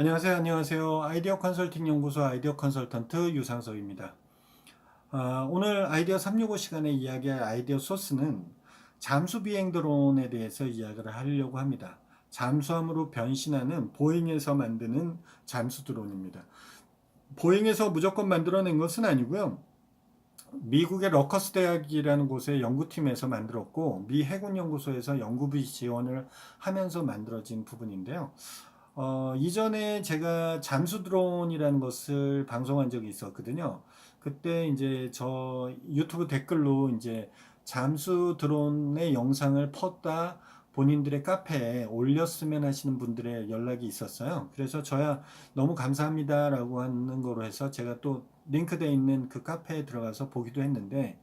안녕하세요. 아이디어 컨설팅 연구소 아이디어 컨설턴트 유상석입니다. 오늘 아이디어 365 시간에 이야기할 아이디어 소스는 잠수 비행 드론에 대해서 이야기를 하려고 합니다. 잠수함으로 변신하는 보잉에서 만드는 잠수 드론입니다. 보잉에서 무조건 만들어낸 것은 아니고요. 미국의 러커스 대학이라는 곳의 연구팀에서 만들었고, 미 해군연구소에서 연구비 지원을 하면서 만들어진 부분인데요. 이전에 제가 잠수 드론이라는 것을 방송한 적이 있었거든요. 그때 이제 저 유튜브 댓글로 이제 잠수 드론의 영상을 펐다 본인들의 카페에 올렸으면 하시는 분들의 연락이 있었어요. 그래서 저야 너무 감사합니다라고 하는 거로 해서 제가 또 링크되어 있는 그 카페에 들어가서 보기도 했는데,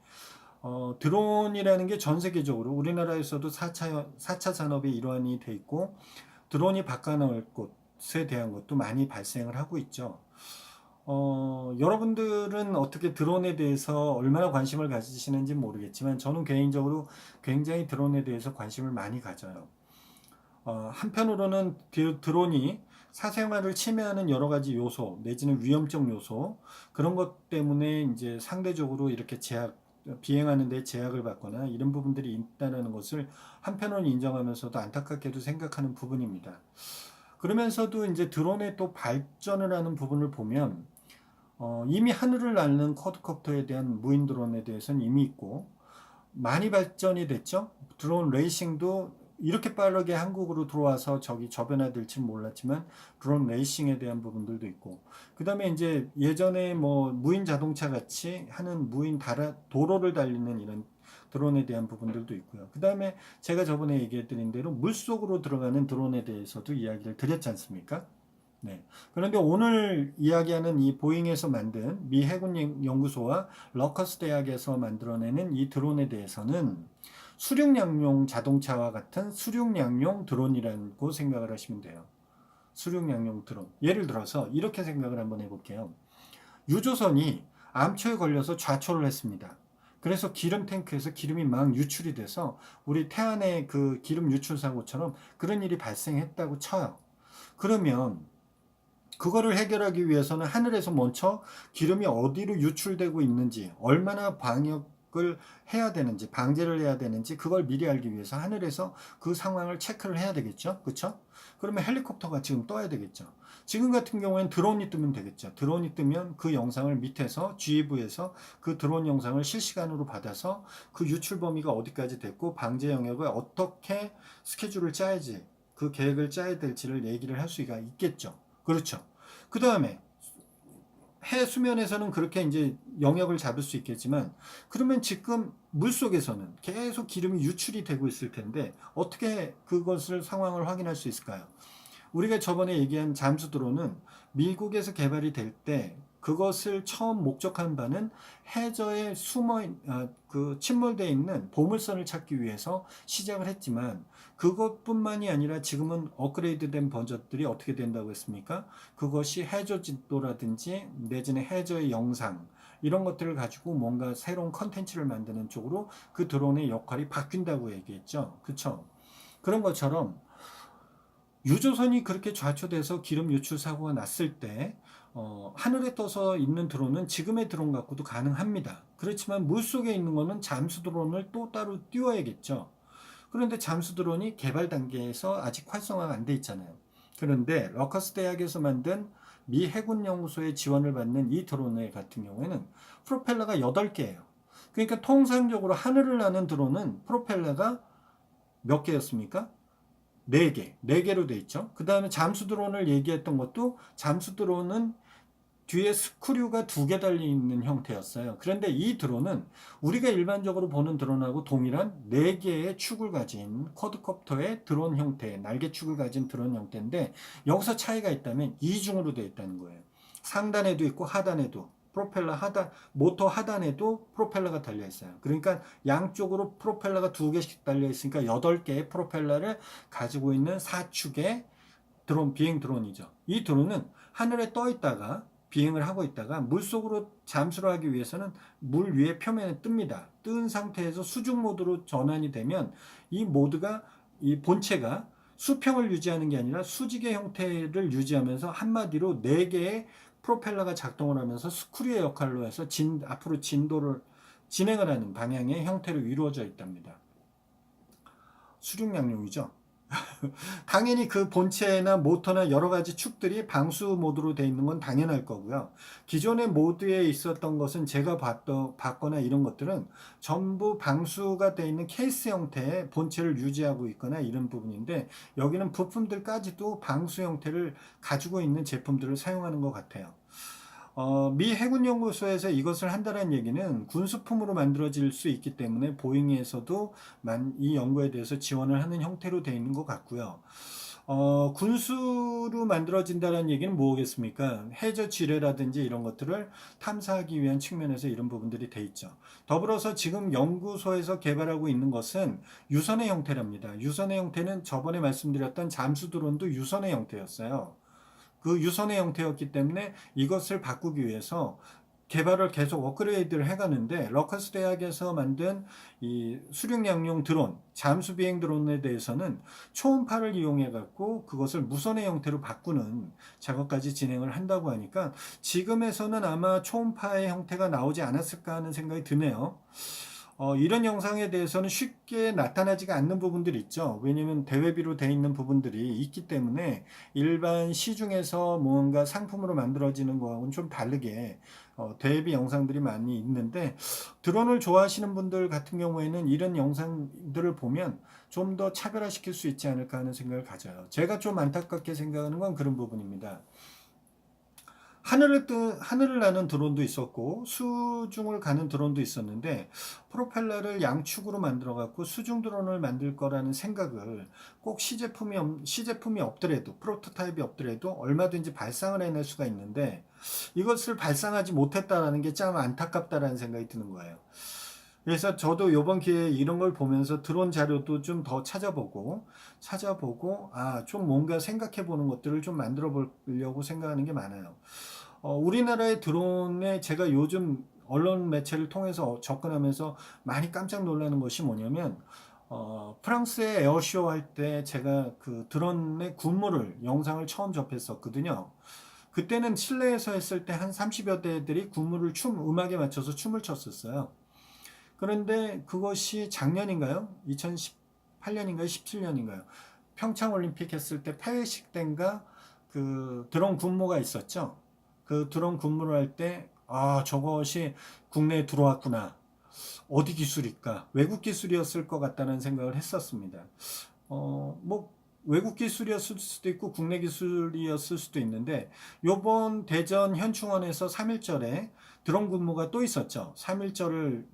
드론이라는 게 전 세계적으로 우리나라에서도 4차 산업의 일환이 돼 있고, 드론이 바꿔놓을 곳에 대한 것도 많이 발생을 하고 있죠. 여러분들은 어떻게 드론에 대해서 얼마나 관심을 가지시는지 모르겠지만 저는 개인적으로 굉장히 드론에 대해서 관심을 많이 가져요. 한편으로는 드론이 사생활을 침해하는 여러 가지 요소 내지는 위험적 요소 그런 것 때문에 이제 상대적으로 이렇게 비행하는 데 제약을 받거나 이런 부분들이 있다는 것을 한편으로는 인정하면서도 안타깝게도 생각하는 부분입니다. 그러면서도 이제 드론의 또 발전을 하는 부분을 보면 이미 하늘을 날는 쿼드콥터에 대한 무인 드론에 대해서는 이미 있고 많이 발전이 됐죠. 드론 레이싱도 이렇게 빠르게 한국으로 들어와서 저기 저변화될지는 몰랐지만 드론 레이싱에 대한 부분들도 있고 그 다음에 이제 예전에 뭐 무인 자동차 같이 하는 도로를 달리는 이런 드론에 대한 부분들도 있고요. 그 다음에 제가 저번에 얘기해드린 대로 물속으로 들어가는 드론에 대해서도 이야기를 드렸지 않습니까? 네. 그런데 오늘 이야기하는 이 보잉에서 만든 미 해군 연구소와 러커스 대학에서 만들어내는 이 드론에 대해서는 수륙양용 자동차와 같은 수륙양용 드론이라고 생각을 하시면 돼요. 수륙양용 드론. 예를 들어서 이렇게 생각을 한번 해볼게요. 유조선이 암초에 걸려서 좌초를 했습니다. 그래서 기름 탱크에서 기름이 막 유출이 돼서 우리 태안의 그 기름 유출 사고처럼 그런 일이 발생했다고 쳐요. 그러면 그거를 해결하기 위해서는 하늘에서 먼저 기름이 어디로 유출되고 있는지, 얼마나 방역을 해야 되는지, 방제를 해야 되는지, 그걸 미리 알기 위해서 하늘에서 그 상황을 체크를 해야 되겠죠? 그쵸? 그러면 헬리콥터가 지금 떠야 되겠죠? 지금 같은 경우에는 드론이 뜨면 되겠죠? 드론이 뜨면 그 영상을 밑에서 GEV에서 그 드론 영상을 실시간으로 받아서 그 유출 범위가 어디까지 됐고, 방제 영역을 어떻게 스케줄을 짜야지, 그 계획을 짜야 될지를 얘기를 할 수가 있겠죠? 그렇죠. 그 다음에 해 수면에서는 그렇게 이제 영역을 잡을 수 있겠지만 그러면 지금 물 속에서는 계속 기름이 유출이 되고 있을 텐데 어떻게 그것을 상황을 확인할 수 있을까요? 우리가 저번에 얘기한 잠수 드론은 미국에서 개발이 될 때 그것을 처음 목적한 바는 해저에 침몰되어 있는 보물선을 찾기 위해서 시작을 했지만 그것뿐만이 아니라 지금은 업그레이드된 버전들이 어떻게 된다고 했습니까? 그것이 해저 진도라든지 내지는 해저의 영상 이런 것들을 가지고 뭔가 새로운 컨텐츠를 만드는 쪽으로 그 드론의 역할이 바뀐다고 얘기했죠. 그쵸? 그런 것처럼 유조선이 그렇게 좌초돼서 기름 유출 사고가 났을 때 하늘에 떠서 있는 드론은 지금의 드론 갖고도 가능합니다. 그렇지만 물속에 있는 거는 잠수 드론을 또 따로 띄워야겠죠. 그런데 잠수 드론이 개발 단계에서 아직 활성화가 안 돼 있잖아요. 그런데 러커스 대학에서 만든 미 해군 연구소의 지원을 받는 이 드론 같은 경우에는 프로펠러가 8개예요. 그러니까 통상적으로 하늘을 나는 드론은 프로펠러가 몇 개였습니까? 4개, 4개로 돼 있죠. 그 다음에 잠수 드론을 얘기했던 것도 잠수 드론은 뒤에 스크류가 2개 달려 있는 형태였어요. 그런데 이 드론은 우리가 일반적으로 보는 드론하고 동일한 4개의 축을 가진 쿼드콥터의 드론 형태, 날개축을 가진 드론 형태인데 여기서 차이가 있다면 이중으로 되어 있다는 거예요. 상단에도 있고 하단에도 모터 하단에도 프로펠러가 달려 있어요. 그러니까 양쪽으로 프로펠러가 2개씩 달려 있으니까 8개의 프로펠러를 가지고 있는 4축의 비행 드론이죠. 이 드론은 하늘에 떠 있다가 비행을 하고 있다가 물속으로 잠수를 하기 위해서는 물 위에 표면에 뜹니다. 뜬 상태에서 수중 모드로 전환이 되면 이 본체가 수평을 유지하는 게 아니라 수직의 형태를 유지하면서 한마디로 4개의 프로펠러가 작동을 하면서 스크류의 역할로 해서 앞으로 진도를 진행을 하는 방향의 형태로 이루어져 있답니다. 수륙양용이죠. 당연히 그 본체나 모터나 여러 가지 축들이 방수 모드로 되어 있는 건 당연할 거고요. 기존의 모드에 있었던 것은 제가 봤거나 이런 것들은 전부 방수가 되어 있는 케이스 형태의 본체를 유지하고 있거나 이런 부분인데, 여기는 부품들까지도 방수 형태를 가지고 있는 제품들을 사용하는 것 같아요. 미 해군연구소에서 이것을 한다는 얘기는 군수품으로 만들어질 수 있기 때문에 보잉에서도 이 연구에 대해서 지원을 하는 형태로 되어 있는 것 같고요. 군수로 만들어진다는 얘기는 뭐겠습니까? 해저 지뢰라든지 이런 것들을 탐사하기 위한 측면에서 이런 부분들이 돼 있죠. 더불어서 지금 연구소에서 개발하고 있는 것은 유선의 형태랍니다. 유선의 형태는 저번에 말씀드렸던 잠수 드론도 유선의 형태였어요. 그 유선의 형태였기 때문에 이것을 바꾸기 위해서 개발을 계속 업그레이드를 해가는데, 러커스 대학에서 만든 이 수륙양용 드론, 잠수 비행 드론에 대해서는 초음파를 이용해 갖고 그것을 무선의 형태로 바꾸는 작업까지 진행을 한다고 하니까 지금에서는 아마 초음파의 형태가 나오지 않았을까 하는 생각이 드네요. 이런 영상에 대해서는 쉽게 나타나지가 않는 부분들이 있죠. 왜냐하면 대외비로 되어 있는 부분들이 있기 때문에 일반 시중에서 뭔가 상품으로 만들어지는 거하고는 좀 다르게 대비 영상들이 많이 있는데, 드론을 좋아하시는 분들 같은 경우에는 이런 영상들을 보면 좀 더 차별화시킬 수 있지 않을까 하는 생각을 가져요. 제가 좀 안타깝게 생각하는 건 그런 부분입니다. 하늘을 나는 드론도 있었고 수중을 가는 드론도 있었는데, 프로펠러를 양축으로 만들어 갖고 수중 드론을 만들 거라는 생각을 꼭 시제품이 없더라도, 프로토타입이 없더라도 얼마든지 발상을 해낼 수가 있는데, 이것을 발상하지 못했다라는 게 참 안타깝다라는 생각이 드는 거예요. 그래서 저도 이번 기회에 이런 걸 보면서 드론 자료도 좀 더 찾아보고 좀 뭔가 생각해 보는 것들을 좀 만들어 보려고 생각하는 게 많아요. 우리나라의 드론에 제가 요즘 언론 매체를 통해서 접근하면서 많이 깜짝 놀라는 것이 뭐냐면, 프랑스의 에어쇼 할 때 제가 그 드론의 군무를 영상을 처음 접했었거든요. 그때는 실내에서 했을 때 한 30여 대들이 군무를 음악에 맞춰서 춤을 췄었어요. 그런데 그것이 작년인가요? 2018년인가요? 17년인가요? 평창 올림픽 했을 때 80대인가 그 드론 군무가 있었죠. 그 드론 근무를 할 때, 저것이 국내에 들어왔구나. 어디 기술일까? 외국 기술이었을 것 같다는 생각을 했었습니다. 뭐, 외국 기술이었을 수도 있고, 국내 기술이었을 수도 있는데, 요번 대전 현충원에서 3.1절에 드론 근무가 또 있었죠. 3.1절을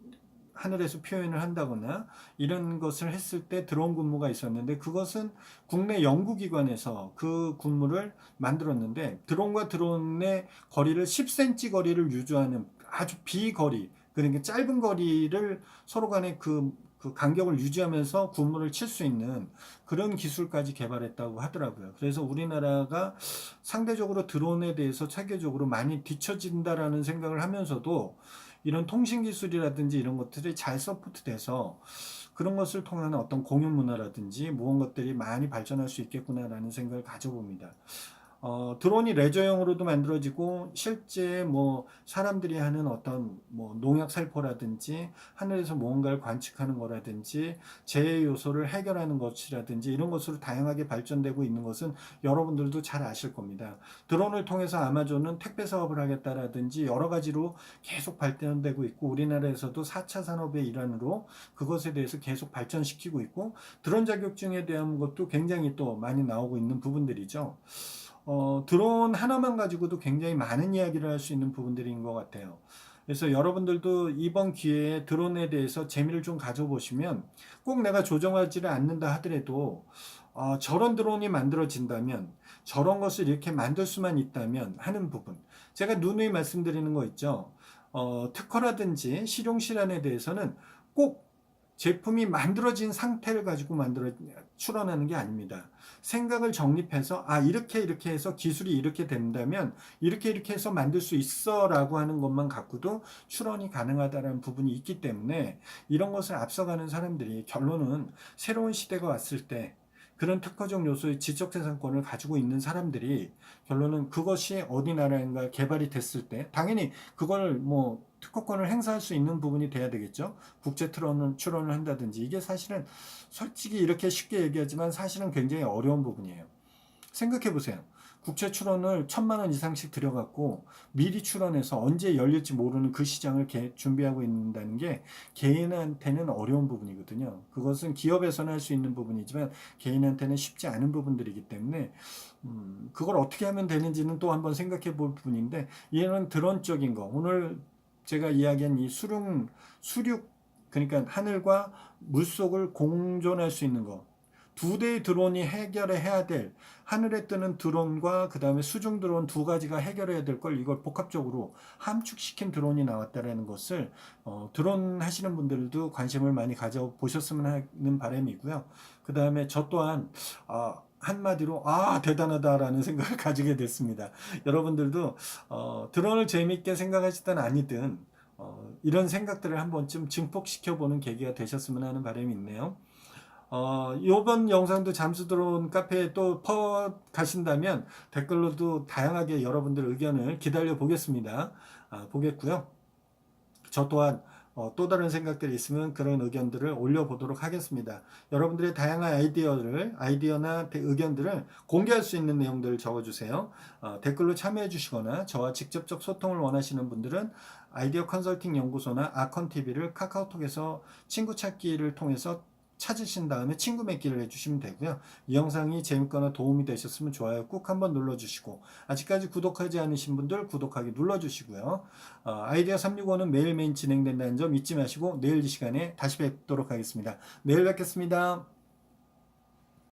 하늘에서 표현을 한다거나 이런 것을 했을 때 드론 군무가 있었는데, 그것은 국내 연구기관에서 그 군무를 만들었는데, 드론과 드론의 거리를 10cm 거리를 유지하는 아주 비거리, 그러니까 짧은 거리를 서로 간의 그 간격을 유지하면서 군무를 칠 수 있는 그런 기술까지 개발했다고 하더라고요. 그래서 우리나라가 상대적으로 드론에 대해서 체계적으로 많이 뒤처진다라는 생각을 하면서도, 이런 통신 기술이라든지 이런 것들이 잘 서포트돼서 그런 것을 통한 어떤 공유 문화라든지 무언 것들이 많이 발전할 수 있겠구나라는 생각을 가져봅니다. 드론이 레저용으로도 만들어지고, 실제 뭐 사람들이 하는 어떤 뭐 농약 살포라든지 하늘에서 무언가를 관측하는 거라든지 재해 요소를 해결하는 것이라든지 이런 것으로 다양하게 발전되고 있는 것은 여러분들도 잘 아실 겁니다. 드론을 통해서 아마존은 택배 사업을 하겠다라든지 여러 가지로 계속 발전되고 있고, 우리나라에서도 4차 산업의 일환으로 그것에 대해서 계속 발전시키고 있고, 드론 자격증에 대한 것도 굉장히 또 많이 나오고 있는 부분들이죠. 드론 하나만 가지고도 굉장히 많은 이야기를 할 수 있는 부분들인 것 같아요. 그래서 여러분들도 이번 기회에 드론에 대해서 재미를 좀 가져보시면, 꼭 내가 조정하지를 않는다 하더라도 저런 드론이 만들어진다면, 저런 것을 이렇게 만들 수만 있다면 하는 부분, 제가 누누이 말씀드리는 거 있죠. 특허라든지 실용실안에 대해서는 꼭 제품이 만들어진 상태를 가지고 출원하는 게 아닙니다. 생각을 정립해서 이렇게 해서 기술이 이렇게 된다면 이렇게 해서 만들 수 있어 라고 하는 것만 갖고도 출원이 가능하다는 부분이 있기 때문에, 이런 것을 앞서가는 사람들이 결론은 새로운 시대가 왔을 때 그런 특허적 요소의 지적재산권을 가지고 있는 사람들이 결론은 그것이 어디 나라인가 개발이 됐을 때 당연히 그걸 뭐 특허권을 행사할 수 있는 부분이 돼야 되겠죠. 국제 출원을 한다든지 이게 사실은 솔직히 이렇게 쉽게 얘기하지만 사실은 굉장히 어려운 부분이에요. 생각해 보세요. 국채 출원을 1,000만 원 이상씩 들여갖고 미리 출원해서 언제 열릴지 모르는 그 시장을 준비하고 있다는 게 개인한테는 어려운 부분이거든요. 그것은 기업에서는 할 수 있는 부분이지만 개인한테는 쉽지 않은 부분들이기 때문에 그걸 어떻게 하면 되는지는 또 한번 생각해 볼 부분인데 얘는 드론적인 거 오늘 제가 이야기한 이 수륙 그러니까 하늘과 물속을 공존할 수 있는 거 두 대의 드론이 해결해야 될 하늘에 뜨는 드론과 그 다음에 수중 드론 두 가지가 해결해야 될 걸 이걸 복합적으로 함축시킨 드론이 나왔다라는 것을 드론 하시는 분들도 관심을 많이 가져보셨으면 하는 바람이고요. 그 다음에 저 또한 한마디로 대단하다라는 생각을 가지게 됐습니다. 여러분들도 드론을 재미있게 생각하시든 아니든 이런 생각들을 한 번쯤 증폭시켜보는 계기가 되셨으면 하는 바람이 있네요. 이번 영상도 잠수 드론 카페에 또 가신다면 댓글로도 다양하게 여러분들 의견을 기다려 보겠습니다. 보겠고요. 저 또한 또 다른 생각들이 있으면 그런 의견들을 올려보도록 하겠습니다. 여러분들의 다양한 아이디어나 의견들을 공개할 수 있는 내용들을 적어주세요. 댓글로 참여해 주시거나 저와 직접적 소통을 원하시는 분들은 아이디어 컨설팅 연구소나 아컨TV를 카카오톡에서 친구 찾기를 통해서 찾으신 다음에 친구 맺기를 해주시면 되고요. 이 영상이 재밌거나 도움이 되셨으면 좋아요 꾹 한번 눌러주시고 아직까지 구독하지 않으신 분들 구독하기 눌러주시고요. 아이디어 365는 매일매일 진행된다는 점 잊지 마시고 내일 이 시간에 다시 뵙도록 하겠습니다. 내일 뵙겠습니다.